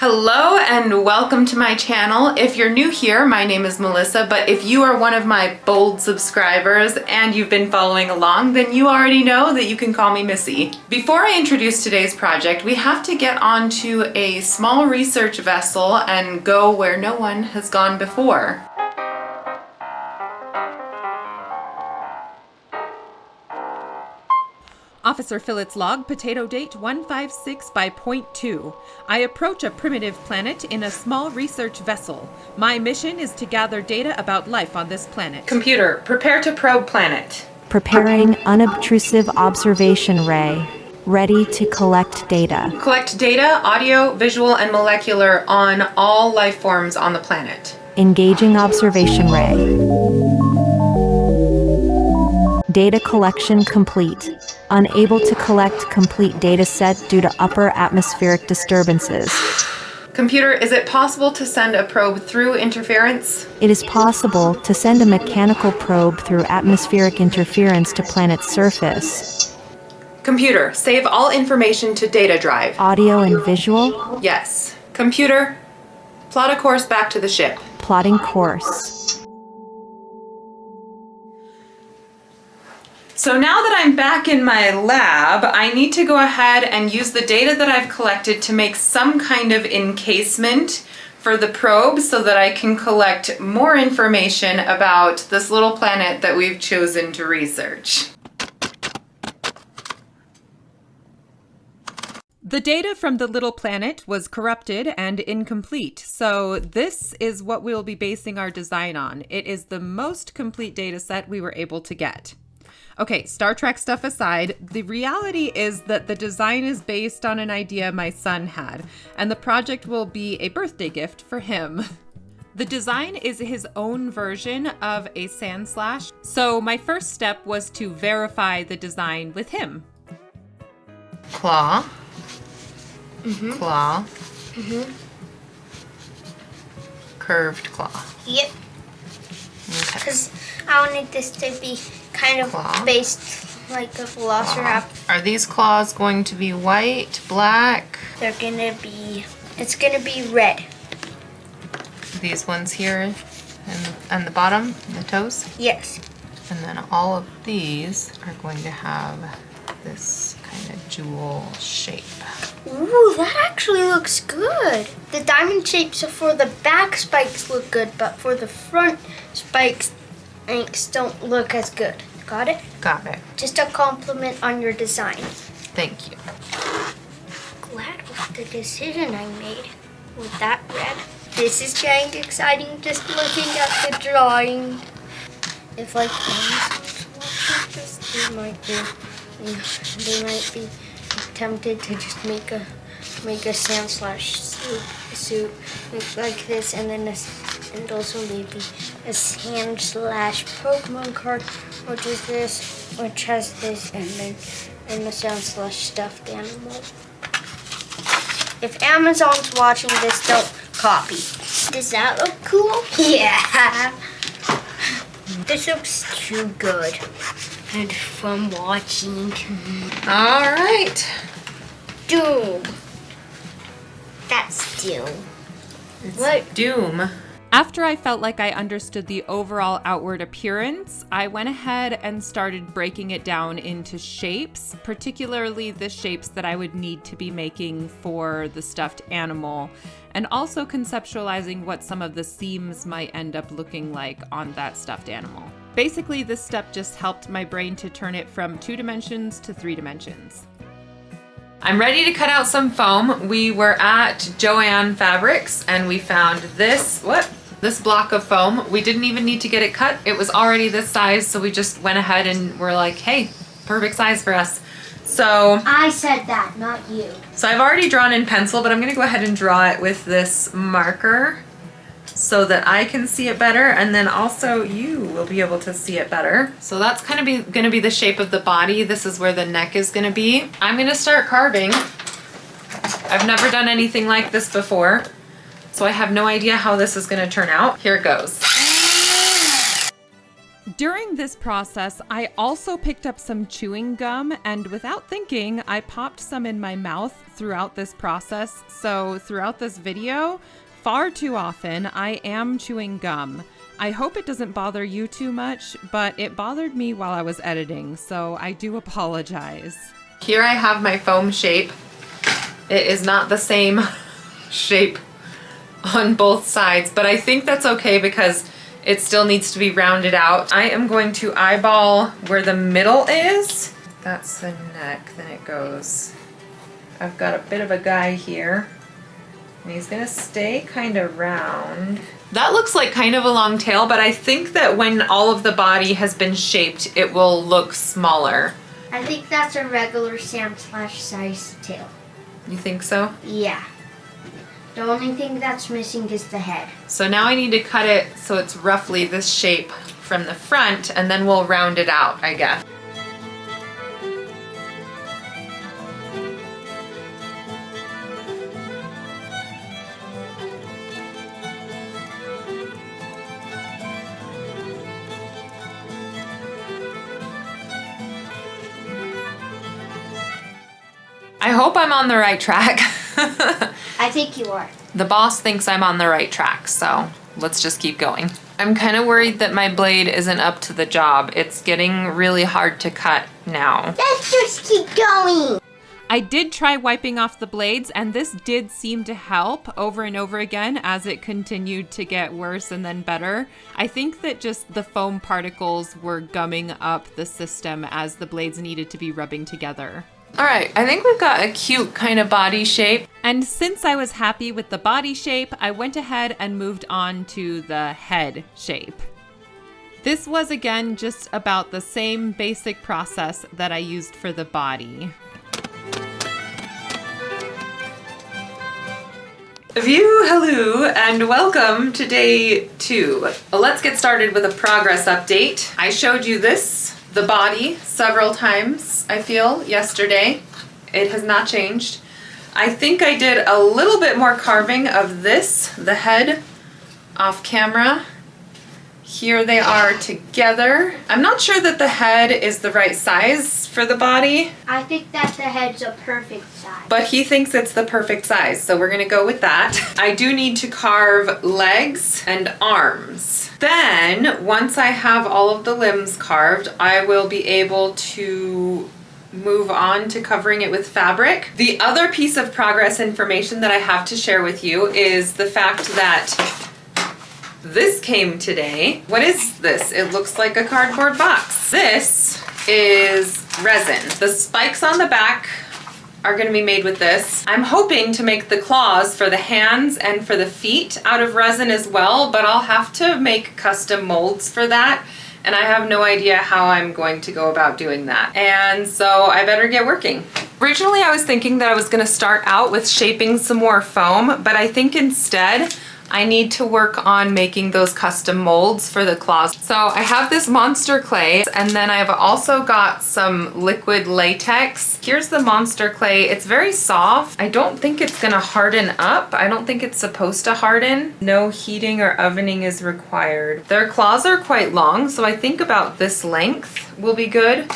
Hello and welcome to my channel. If you're new here, my name is Melissa, but if you are one of my bold subscribers and you've been following along, then you already know that you can call me Missy. Before I introduce today's project, we have to get onto a small research vessel and go where no one has gone before. Officer Fillett's log, potato date 156 by .2. I approach a primitive planet in a small research vessel. My mission is to gather data about life on this planet. Computer, prepare to probe planet. Preparing unobtrusive observation ray. Ready to collect data. Collect data, audio, visual, and molecular on all life forms on the planet. Engaging observation ray. Data collection complete. Unable to collect complete data set due to upper atmospheric disturbances. Computer, is it possible to send a probe through interference? It is possible to send a mechanical probe through atmospheric interference to planet's surface. Computer, save all information to data drive. Audio and visual? Yes. Computer, plot a course back to the ship. Plotting course. So now that I'm back in my lab, I need to go ahead and use the data that I've collected to make some kind of encasement for the probe so that I can collect more information about this little planet that we've chosen to research. The data from the little planet was corrupted and incomplete, so this is what we'll be basing our design on. It is the most complete data set we were able to get. Okay, Star Trek stuff aside, the reality is that the design is based on an idea my son had, and the project will be a birthday gift for him. The design is his own version of a Sandslash, so my first step was to verify the design with him. Claw. Claw. Curved claw. Yep. Okay. Because I wanted this to be kind of Claw. based like a velociraptor. Are these claws going to be white, black? They're gonna be, it's gonna be red. These ones here and the bottom, the toes? Yes. And then all of these are going to have this kind of jewel shape. Ooh, that actually looks good. The diamond shapes for the back spikes look good, but for the front spikes don't look as good. Got it? Got it. Just a compliment on your design. Thank you. Glad with the decision I made with that red. This is kind of exciting just looking at the drawing. If like watching this, they might be tempted to just make a Sandslash suit look like this, and then and also maybe a Sandslash Pokemon card, which is this, which has this, and the Sandslash stuffed animal. If Amazon's watching this, don't copy. Does that look cool? Yeah. This looks too good. And from watching. All right. Doom. That's Doom. What? Doom. After I felt like I understood the overall outward appearance, I went ahead and started breaking it down into shapes, particularly the shapes that I would need to be making for the stuffed animal, and also conceptualizing what some of the seams might end up looking like on that stuffed animal. Basically, this step just helped my brain to turn it from 2 dimensions to 3 dimensions. I'm ready to cut out some foam. We were at Joanne Fabrics and we found this block of foam. We didn't even need to get it cut. It was already this size, so we just went ahead and we're like, hey, perfect size for us. So I said that, not you. So I've already drawn in pencil, but I'm gonna go ahead and draw it with this marker so that I can see it better, and then also you will be able to see it better. So that's kind of gonna be the shape of the body. This is where the neck is gonna be. I'm gonna start carving. I've never done anything like this before, so I have no idea how this is gonna turn out. Here it goes. During this process, I also picked up some chewing gum, and without thinking, I popped some in my mouth throughout this process. So throughout this video, far too often, I am chewing gum. I hope it doesn't bother you too much, but it bothered me while I was editing, so I do apologize. Here I have my foam shape. It is not the same shape on both sides, but I think that's okay because it still needs to be rounded out. I am going to eyeball where the middle is. That's the neck, then it goes. I've got a bit of a guy here, and he's gonna stay kind of round. That looks like kind of a long tail, but I think that when all of the body has been shaped, it will look smaller. I think that's a regular Sandslash size tail. You think so? Yeah. The only thing that's missing is the head. So now I need to cut it so it's roughly this shape from the front, and then we'll round it out, I guess. I hope I'm on the right track. I think you are. The boss thinks I'm on the right track, so let's just keep going. I'm kind of worried that my blade isn't up to the job. It's getting really hard to cut now. Let's just keep going. I did try wiping off the blades, and this did seem to help over and over again as it continued to get worse and then better. I think that just the foam particles were gumming up the system as the blades needed to be rubbing together. All right, I think we've got a cute kind of body shape. And since I was happy with the body shape, I went ahead and moved on to the head shape. This was again just about the same basic process that I used for the body. Hello, and welcome to day 2. Let's get started with a progress update. I showed you this, the body, several times, I feel, yesterday. It has not changed. I think I did a little bit more carving of this, the head, off camera. Here they are together. I'm not sure that the head is the right size for the body. I think that the head's a perfect size. But he thinks it's the perfect size, so we're gonna go with that. I do need to carve legs and arms. Then, once I have all of the limbs carved, I will be able to move on to covering it with fabric. The other piece of progress information that I have to share with you is the fact that this came today. What is this? It looks like a cardboard box. This is resin. The spikes on the back are going to be made with this. I'm hoping to make the claws for the hands and for the feet out of resin as well, but I'll have to make custom molds for that, and I have no idea how I'm going to go about doing that. And so I better get working. Originally I was thinking that I was going to start out with shaping some more foam, but I think instead I need to work on making those custom molds for the claws. So I have this monster clay, and then I've also got some liquid latex. Here's the monster clay. It's very soft. I don't think it's gonna harden up. I don't think it's supposed to harden. No heating or ovening is required. Their claws are quite long, so I think about this length will be good.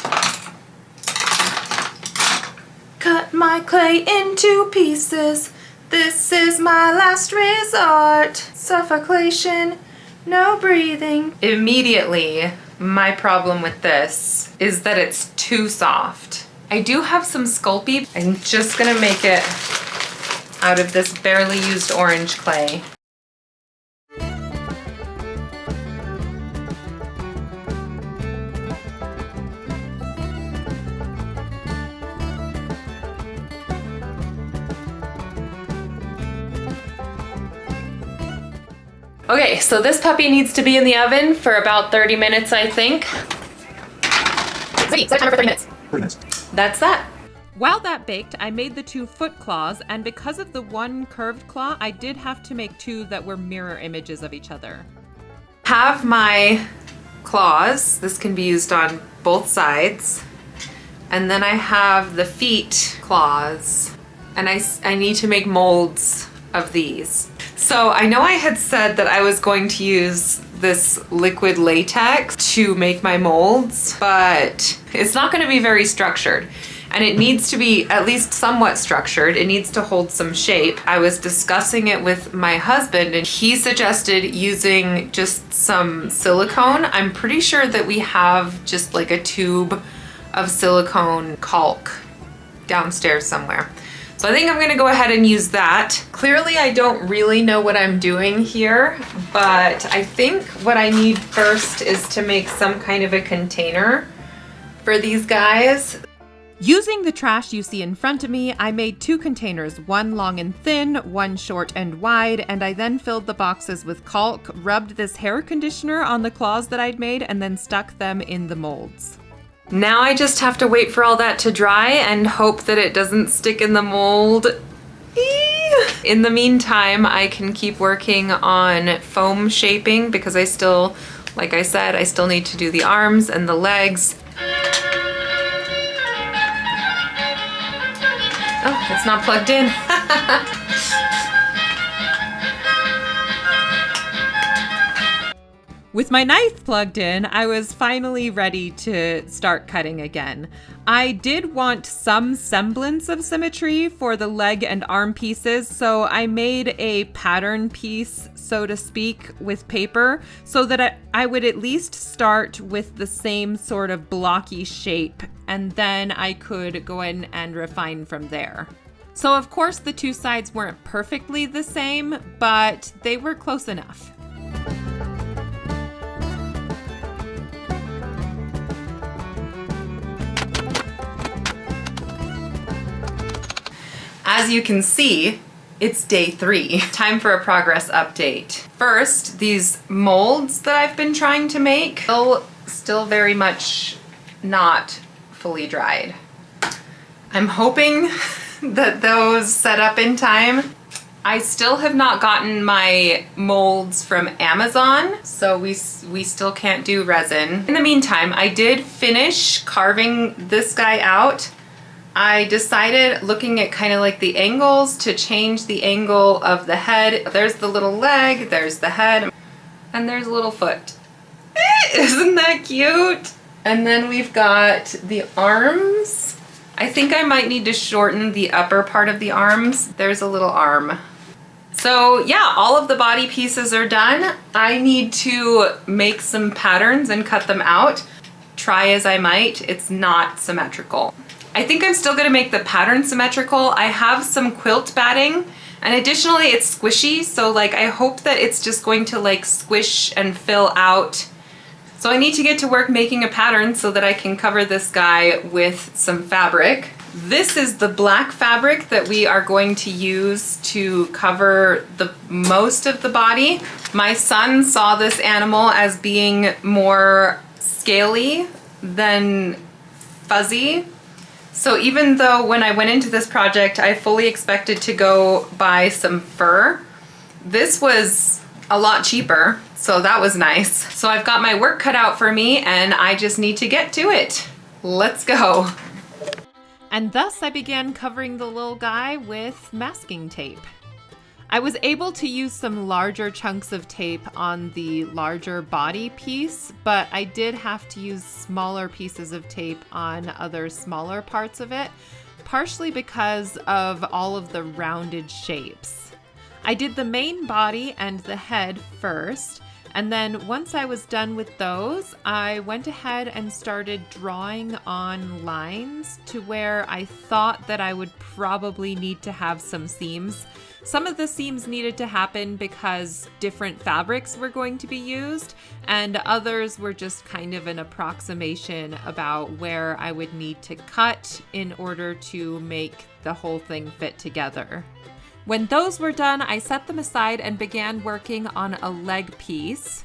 Cut my clay into pieces. This is my last resort. Suffocation, no breathing. Immediately, my problem with this is that it's too soft. I do have some Sculpey. I'm just gonna make it out of this barely used orange clay. Okay, so this puppy needs to be in the oven for about 30 minutes, I think. Ready, set a timer for 30 minutes. 30 minutes. That's that. While that baked, I made the 2 foot claws, and because of the one curved claw, I did have to make 2 that were mirror images of each other. Have my claws. This can be used on both sides. And then I have the feet claws. And I need to make molds of these. So I know I had said that I was going to use this liquid latex to make my molds, but it's not going to be very structured. And it needs to be at least somewhat structured. It needs to hold some shape. I was discussing it with my husband and he suggested using just some silicone. I'm pretty sure that we have just like a tube of silicone caulk downstairs somewhere. So I think I'm gonna go ahead and use that. Clearly I don't really know what I'm doing here, but I think what I need first is to make some kind of a container for these guys. Using the trash you see in front of me, I made 2 containers, one long and thin, one short and wide, and I then filled the boxes with caulk, rubbed this hair conditioner on the claws that I'd made, and then stuck them in the molds. Now I just have to wait for all that to dry and hope that it doesn't stick in the mold. In the meantime, I can keep working on foam shaping because I still, like I said, I still need to do the arms and the legs. Oh, it's not plugged in. With my knife plugged in, I was finally ready to start cutting again. I did want some semblance of symmetry for the leg and arm pieces, so I made a pattern piece, so to speak, with paper so that I would at least start with the same sort of blocky shape, and then I could go in and refine from there. So of course the 2 sides weren't perfectly the same, but they were close enough. As you can see, it's day 3. Time for a progress update. First, these molds that I've been trying to make, still very much not fully dried. I'm hoping that those set up in time. I still have not gotten my molds from Amazon, so we still can't do resin. In the meantime, I did finish carving this guy out. I decided, looking at kind of like the angles, to change the angle of the head. There's the little leg, there's the head, and there's a little foot. Isn't that cute? And then we've got the arms. I think I might need to shorten the upper part of the arms. There's a little arm. So yeah, all of the body pieces are done. I need to make some patterns and cut them out. Try as I might, it's not symmetrical. I think I'm still gonna make the pattern symmetrical. I have some quilt batting, and additionally it's squishy, so like I hope that it's just going to like squish and fill out. So I need to get to work making a pattern so that I can cover this guy with some fabric. This is the black fabric that we are going to use to cover the most of the body. My son saw this animal as being more scaly than fuzzy. So even though when I went into this project, I fully expected to go buy some fur, this was a lot cheaper, so that was nice. So I've got my work cut out for me and I just need to get to it. Let's go. And thus I began covering the little guy with masking tape. I was able to use some larger chunks of tape on the larger body piece, but I did have to use smaller pieces of tape on other smaller parts of it, partially because of all of the rounded shapes. I did the main body and the head first, and then once I was done with those, I went ahead and started drawing on lines to where I thought that I would probably need to have some seams. Some of the seams needed to happen because different fabrics were going to be used, and others were just kind of an approximation about where I would need to cut in order to make the whole thing fit together. When those were done, I set them aside and began working on a leg piece.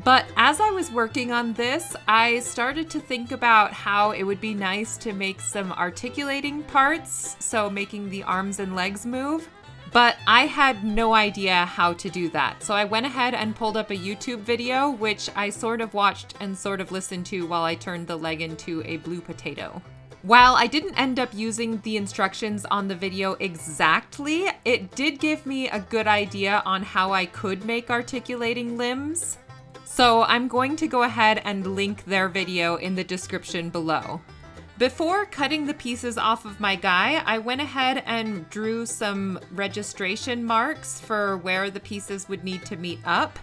But as I was working on this, I started to think about how it would be nice to make some articulating parts, so making the arms and legs move. But I had no idea how to do that. So I went ahead and pulled up a YouTube video, which I sort of watched and sort of listened to while I turned the leg into a blue potato. While I didn't end up using the instructions on the video exactly, it did give me a good idea on how I could make articulating limbs. So I'm going to go ahead and link their video in the description below. Before cutting the pieces off of my guy, I went ahead and drew some registration marks for where the pieces would need to meet up,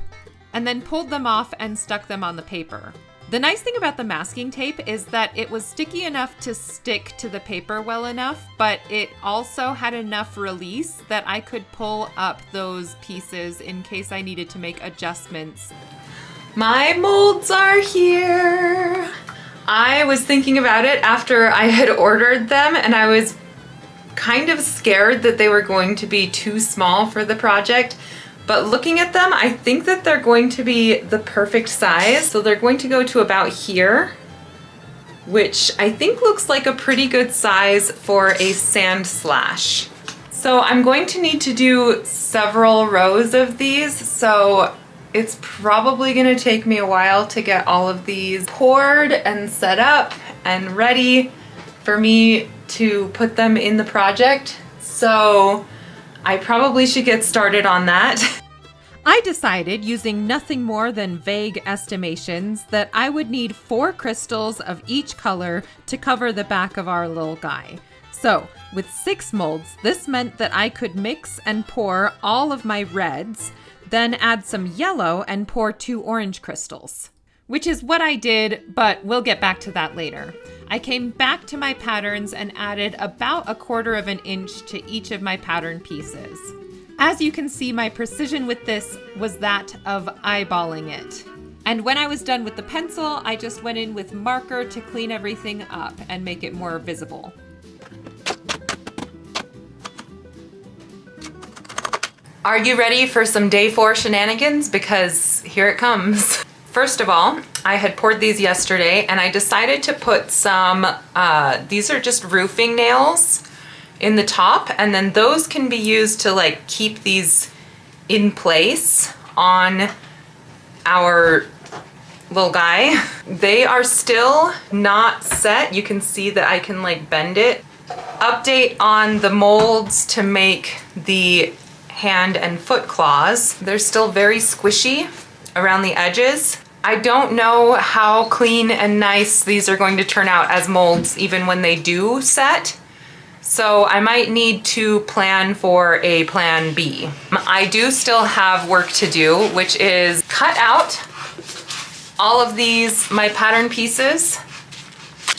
and then pulled them off and stuck them on the paper. The nice thing about the masking tape is that it was sticky enough to stick to the paper well enough, but it also had enough release that I could pull up those pieces in case I needed to make adjustments. My molds are here. I was thinking about it after I had ordered them, and I was kind of scared that they were going to be too small for the project. But looking at them, I think that they're going to be the perfect size. So they're going to go to about here, which I think looks like a pretty good size for a Sandslash. So I'm going to need to do several rows of these. So it's probably gonna take me a while to get all of these poured and set up and ready for me to put them in the project. So I probably should get started on that. I decided, using nothing more than vague estimations, that I would need 4 crystals of each color to cover the back of our little guy. So, with 6 molds, this meant that I could mix and pour all of my reds, then add some yellow and pour 2 orange crystals. Which is what I did, but we'll get back to that later. I came back to my patterns and added about 1/4 of an inch to each of my pattern pieces. As you can see, my precision with this was that of eyeballing it. And when I was done with the pencil, I just went in with marker to clean everything up and make it more visible. Are you ready for some day 4 shenanigans? Because here it comes. First of all, I had poured these yesterday and I decided to put some, these are just roofing nails in the top, and then those can be used to like keep these in place on our little guy. They are still not set. You can see that I can like bend it. Update on the molds to make the hand and foot claws. They're still very squishy around the edges. I don't know how clean and nice these are going to turn out as molds even when they do set. So I might need to plan for a plan B. I do still have work to do, which is cut out all of these, my pattern pieces.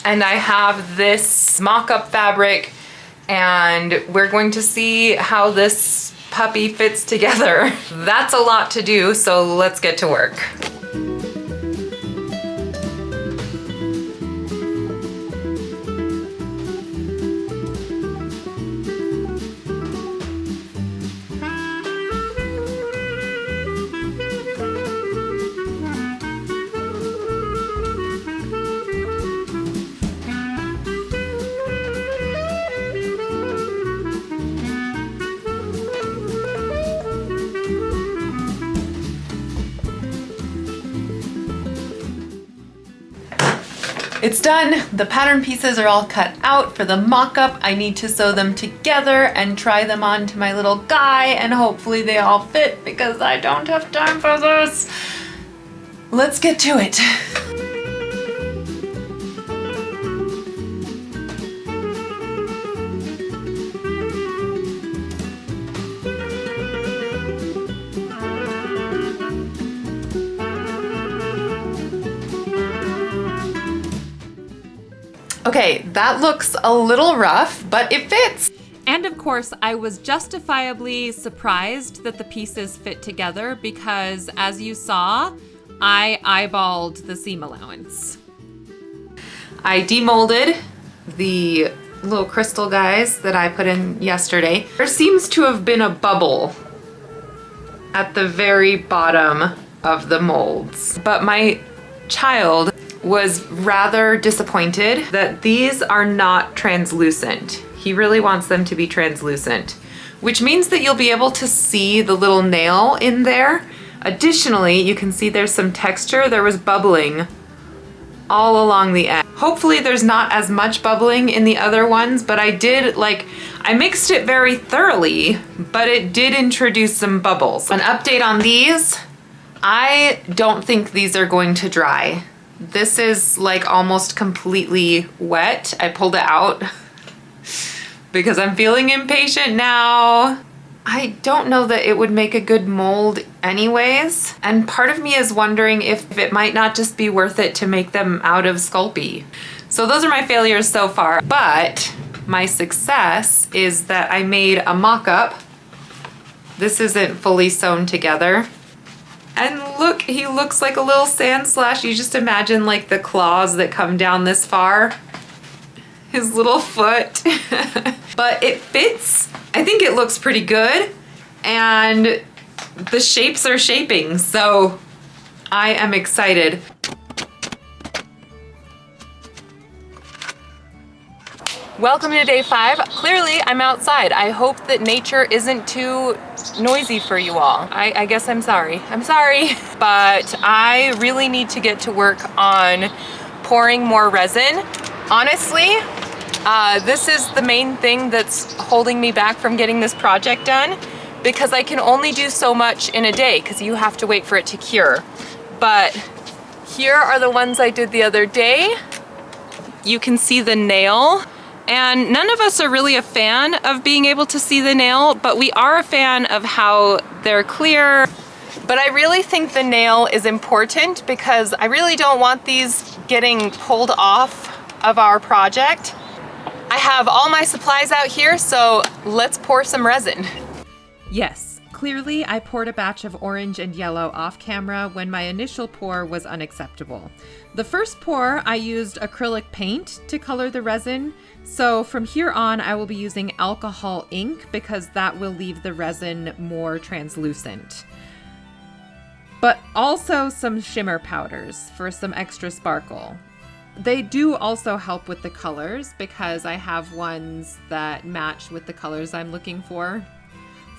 And I have this mock-up fabric, and we're going to see how this puppy fits together. That's a lot to do, so let's get to work. It's done. The pattern pieces are all cut out for the mock-up. I need to sew them together and try them on to my little guy, and hopefully they all fit because I don't have time for this. Let's get to it. Okay, that looks a little rough, but it fits. And of course, I was justifiably surprised that the pieces fit together because, as you saw, I eyeballed the seam allowance. I demolded the little crystal guys that I put in yesterday. There seems to have been a bubble at the very bottom of the molds, but my child was rather disappointed that these are not translucent. He really wants them to be translucent, which means that you'll be able to see the little nail in there. Additionally, you can see there's some texture. There was bubbling all along the end. Hopefully there's not as much bubbling in the other ones, but I mixed it very thoroughly, but it did introduce some bubbles. An update on these. I don't think these are going to dry. This is like almost completely wet. I pulled it out because I'm feeling impatient now. I don't know that it would make a good mold anyways. And part of me is wondering if it might not just be worth it to make them out of Sculpey. So those are my failures so far. But my success is that I made a mock-up. This isn't fully sewn together. And look, he looks like a little Sandslash. You just imagine like the claws that come down this far. His little foot. But it fits. I think it looks pretty good. And the shapes are shaping, so I am excited. Welcome to day 5. Clearly, I'm outside. I hope that nature isn't too noisy for you all. I guess I'm sorry. I'm sorry. But I really need to get to work on pouring more resin. Honestly, this is the main thing that's holding me back from getting this project done, because I can only do so much in a day because you have to wait for it to cure. But here are the ones I did the other day. You can see the nail. And none of us are really a fan of being able to see the nail, but we are a fan of how they're clear. But I really think the nail is important because I really don't want these getting pulled off of our project. I have all my supplies out here, so let's pour some resin. Yes, clearly I poured a batch of orange and yellow off camera when my initial pour was unacceptable. The first pour, I used acrylic paint to color the resin. So from here on, I will be using alcohol ink because that will leave the resin more translucent. But also some shimmer powders for some extra sparkle. They do also help with the colors because I have ones that match with the colors I'm looking for.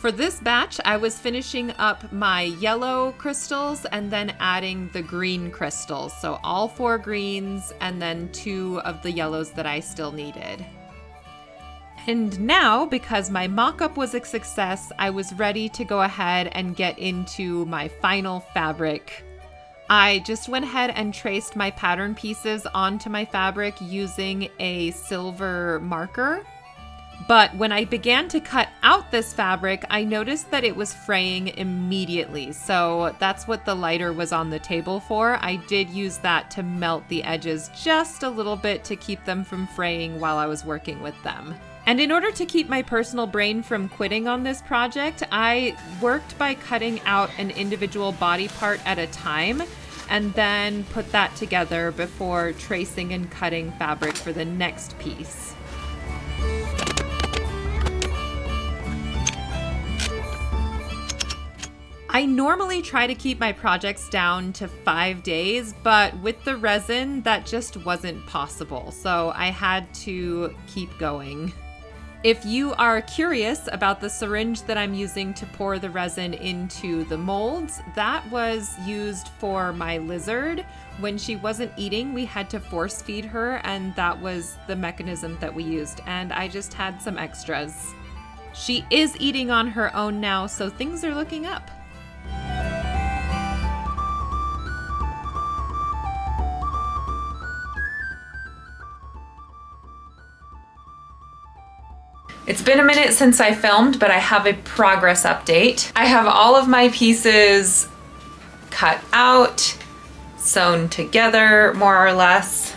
For this batch, I was finishing up my yellow crystals and then adding the green crystals. So all 4 greens and then 2 of the yellows that I still needed. And now, because my mock-up was a success, I was ready to go ahead and get into my final fabric. I just went ahead and traced my pattern pieces onto my fabric using a silver marker. But when I began to cut out this fabric, I noticed that it was fraying immediately. So that's what the lighter was on the table for. I did use that to melt the edges just a little bit to keep them from fraying while I was working with them. And in order to keep my personal brain from quitting on this project, I worked by cutting out an individual body part at a time and then put that together before tracing and cutting fabric for the next piece. I normally try to keep my projects down to 5 days, but with the resin, that just wasn't possible, so I had to keep going. If you are curious about the syringe that I'm using to pour the resin into the molds, that was used for my lizard. When she wasn't eating, we had to force feed her, and that was the mechanism that we used, and I just had some extras. She is eating on her own now, so things are looking up. It's been a minute since I filmed, but I have a progress update. I have all of my pieces cut out, sewn together, more or less.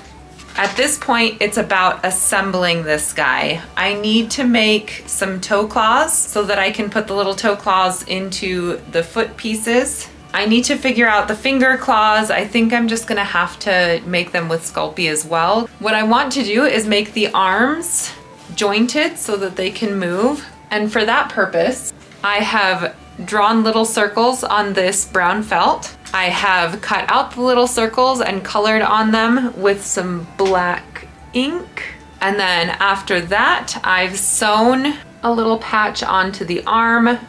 At this point, it's about assembling this guy. I need to make some toe claws so that I can put the little toe claws into the foot pieces. I need to figure out the finger claws. I think I'm just gonna have to make them with Sculpey as well. What I want to do is make the arms jointed so that they can move. And for that purpose, I have drawn little circles on this brown felt. I have cut out the little circles and colored on them with some black ink. And then after that, I've sewn a little patch onto the arm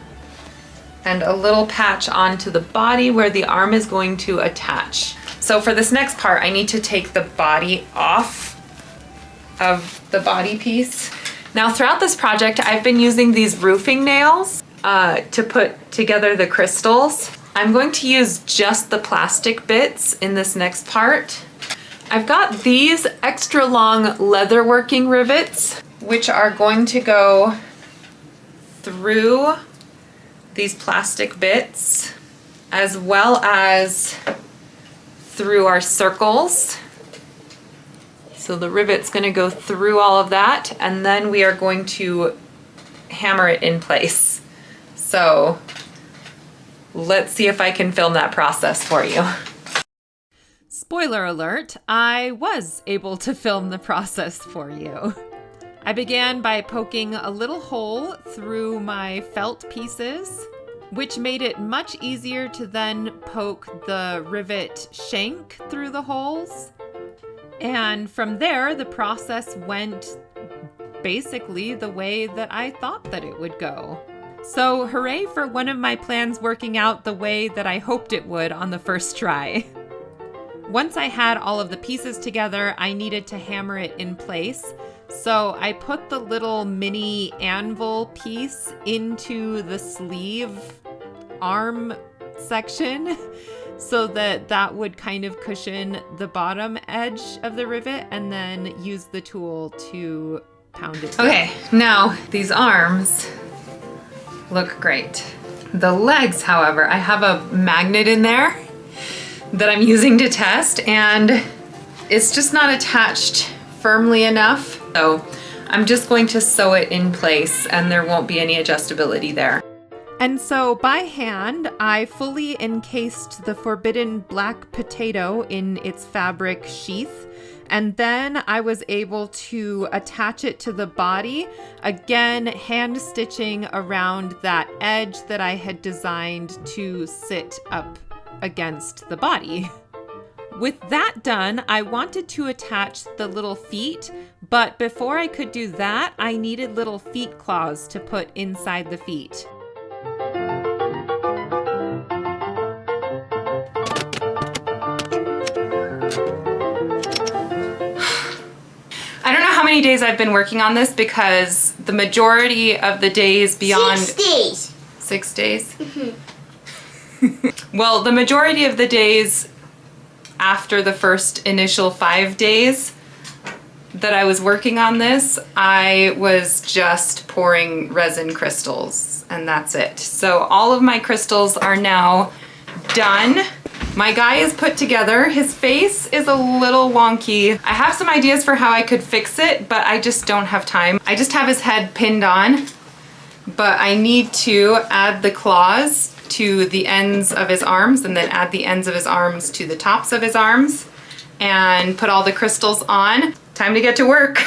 and a little patch onto the body where the arm is going to attach. So for this next part, I need to take the body off of the body piece. Now throughout this project, I've been using these roofing nails to put together the crystals. I'm going to use just the plastic bits in this next part. I've got these extra long leatherworking rivets, which are going to go through these plastic bits, as well as through our circles. So the rivet's going to go through all of that, and then we are going to hammer it in place. So let's see if I can film that process for you. Spoiler alert, I was able to film the process for you. I began by poking a little hole through my felt pieces, which made it much easier to then poke the rivet shank through the holes. And from there, the process went basically the way that I thought that it would go. So hooray for one of my plans working out the way that I hoped it would on the first try. Once I had all of the pieces together, I needed to hammer it in place. So I put the little mini anvil piece into the sleeve arm section so that that would kind of cushion the bottom edge of the rivet, and then use the tool to pound it down. Okay, now these arms look great. The legs, however, I have a magnet in there that I'm using to test, and it's just not attached firmly enough. So I'm just going to sew it in place, and there won't be any adjustability there. And so by hand, I fully encased the forbidden black potato in its fabric sheath, and then I was able to attach it to the body, again hand stitching around that edge that I had designed to sit up against the body. With that done, I wanted to attach the little feet, but before I could do that, I needed little feet claws to put inside the feet. I don't know how many days I've been working on this, because the majority of the days beyond 6 days. 6 days? Well, the majority of the days after the first initial 5 days that I was working on this, I was just pouring resin crystals, and that's it. So all of my crystals are now done. My guy is put together. His face is a little wonky. I have some ideas for how I could fix it, but I just don't have time. I just have his head pinned on, but I need to add the claws to the ends of his arms, and then add the ends of his arms to the tops of his arms, and put all the crystals on. Time to get to work.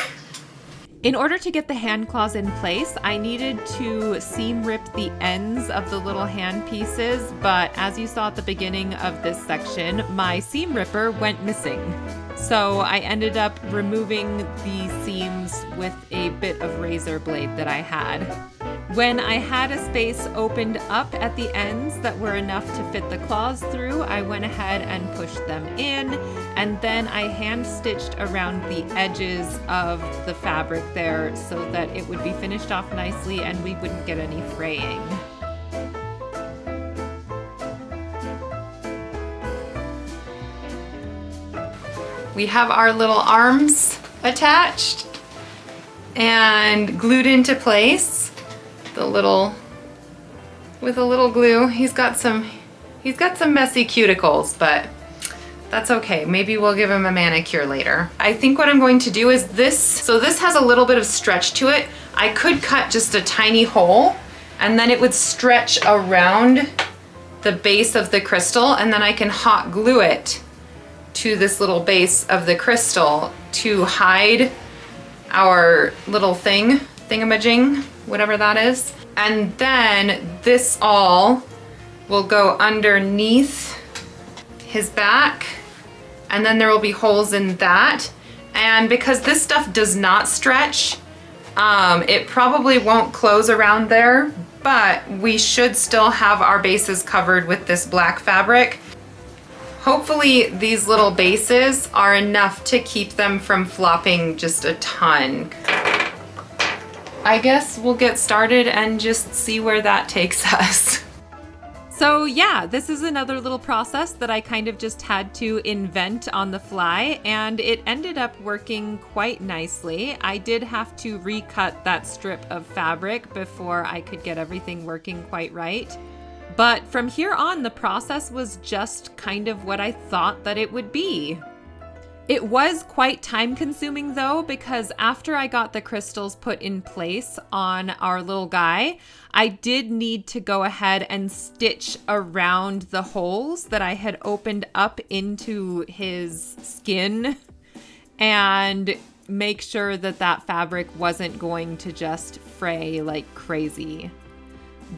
In order to get the hand claws in place, I needed to seam rip the ends of the little hand pieces, but as you saw at the beginning of this section, my seam ripper went missing. So I ended up removing the seams with a bit of razor blade that I had. When I had a space opened up at the ends that were enough to fit the claws through, I went ahead and pushed them in, and then I hand stitched around the edges of the fabric there so that it would be finished off nicely and we wouldn't get any fraying. We have our little arms attached and glued into place. With a little glue. He's got some messy cuticles, but that's okay. Maybe we'll give him a manicure later. I think what I'm going to do is this. So this has a little bit of stretch to it. I could cut just a tiny hole, and then it would stretch around the base of the crystal, and then I can hot glue it to this little base of the crystal to hide our little thingamajig, whatever that is. And then this all will go underneath his back, and then there will be holes in that. And because this stuff does not stretch, it probably won't close around there, but we should still have our bases covered with this black fabric. Hopefully these little bases are enough to keep them from flopping just a ton. I guess we'll get started and just see where that takes us. So yeah, this is another little process that I kind of just had to invent on the fly, and it ended up working quite nicely. I did have to recut that strip of fabric before I could get everything working quite right. But from here on, the process was just kind of what I thought that it would be. It was quite time consuming though, because after I got the crystals put in place on our little guy, I did need to go ahead and stitch around the holes that I had opened up into his skin and make sure that that fabric wasn't going to just fray like crazy.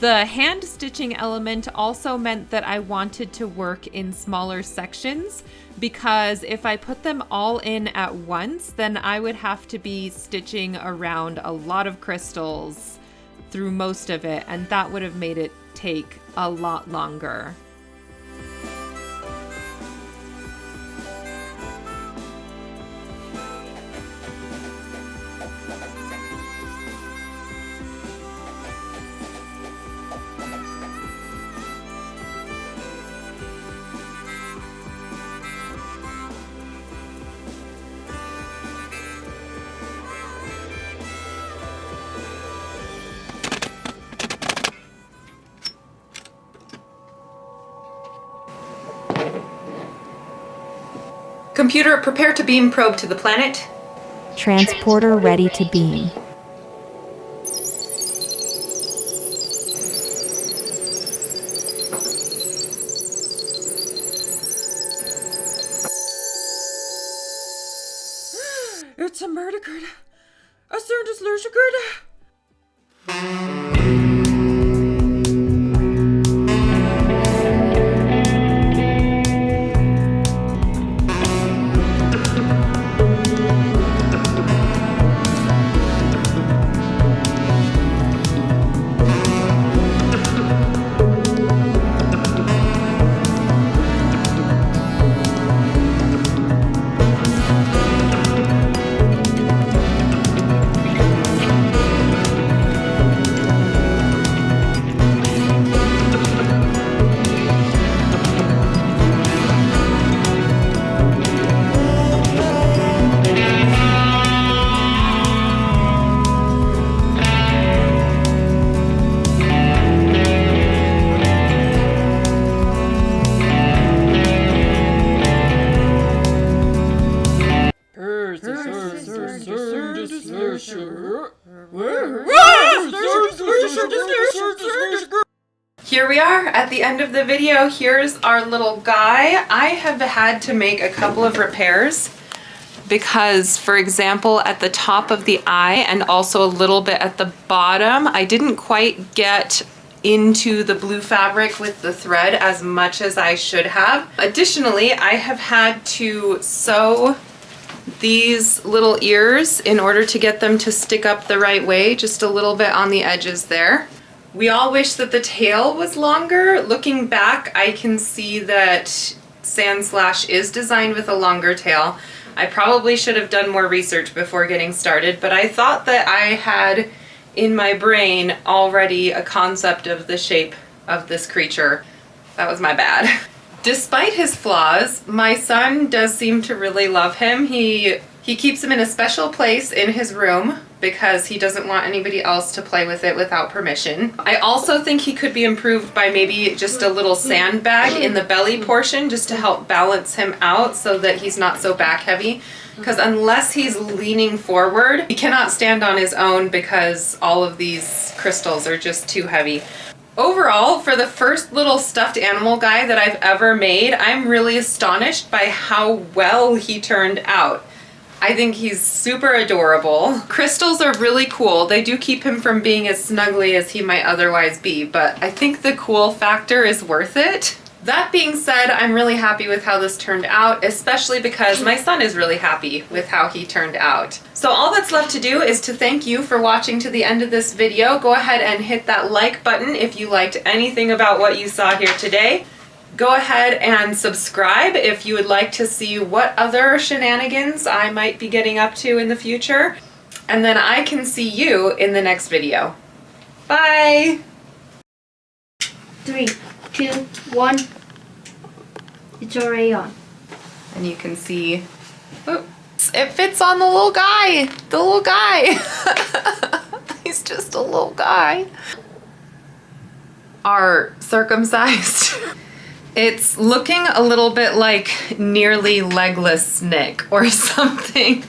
The hand stitching element also meant that I wanted to work in smaller sections, because if I put them all in at once, then I would have to be stitching around a lot of crystals through most of it, and that would have made it take a lot longer. Computer, prepare to beam probe to the planet. Transporter ready to beam. It's a murder. A Sandslash. Here we are at the end of the video. Here's our little guy. I have had to make a couple of repairs because, for example, at the top of the eye and also a little bit at the bottom, I didn't quite get into the blue fabric with the thread as much as I should have. Additionally, I have had to sew these little ears in order to get them to stick up the right way, just a little bit on the edges there. We all wish that the tail was longer. Looking back, I can see that Sandslash is designed with a longer tail. I probably should have done more research before getting started, but I thought that I had in my brain already a concept of the shape of this creature. That was my bad. Despite his flaws, my son does seem to really love him. He keeps him in a special place in his room because he doesn't want anybody else to play with it without permission. I also think he could be improved by maybe just a little sandbag in the belly portion just to help balance him out so that he's not so back heavy. Because unless he's leaning forward, he cannot stand on his own because all of these crystals are just too heavy. Overall, for the first little stuffed animal guy that I've ever made, I'm really astonished by how well he turned out. I think he's super adorable. Crystals are really cool. They do keep him from being as snuggly as he might otherwise be, but I think the cool factor is worth it. That being said, I'm really happy with how this turned out, especially because my son is really happy with how he turned out. So all that's left to do is to thank you for watching to the end of this video. Go ahead and hit that like button if you liked anything about what you saw here today. Go ahead and subscribe if you would like to see what other shenanigans I might be getting up to in the future. And then I can see you in the next video. Bye! 3, 2, 1. It's already on. And you can see, oops, it fits on the little guy. The little guy. He's just a little guy. Are circumcised. It's looking a little bit like nearly legless Nick or something.